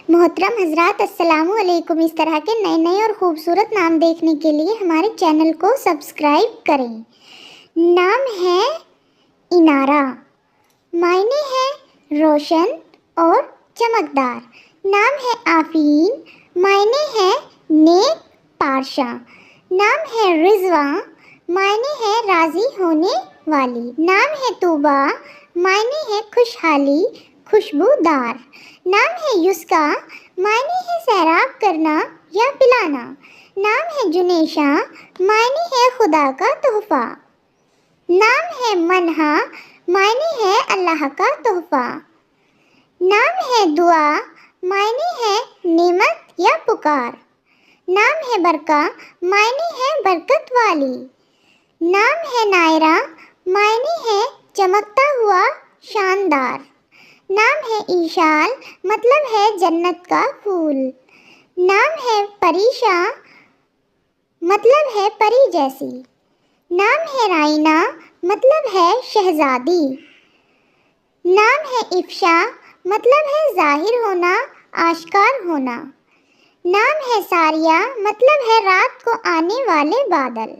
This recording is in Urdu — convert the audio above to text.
محترم حضرات، السلام علیکم۔ اس طرح کے نئے نئے اور خوبصورت نام دیکھنے کے لیے ہمارے چینل کو سبسکرائب کریں۔ نام ہے انارہ، معنی ہے روشن اور چمکدار۔ نام ہے آفرین، معنی ہے نیک پارشاں۔ نام ہے رضواں، معنی ہے راضی ہونے والی۔ نام ہے طوبیٰ، معنی ہے خوشحالی، خوشبودار۔ نام ہے یسکا، معنی ہے سیراب کرنا یا پلانا۔ نام ہے جنیشا، معنی ہے خدا کا تحفہ۔ نام ہے منہا، معنی ہے اللہ کا تحفہ۔ نام ہے دعا، معنی ہے نعمت یا پکار۔ نام ہے برکہ، معنی ہے برکت والی۔ نام ہے نائرہ، معنی ہے چمکتا ہوا، شاندار۔ نام ہے ایشال، مطلب ہے جنت کا پھول۔ نام ہے پریشاں، مطلب ہے پری جیسی۔ نام ہے رائنا، مطلب ہے شہزادی۔ نام ہے افشا، مطلب ہے ظاہر ہونا، آشکار ہونا۔ نام ہے ساریہ، مطلب ہے رات کو آنے والے بادل۔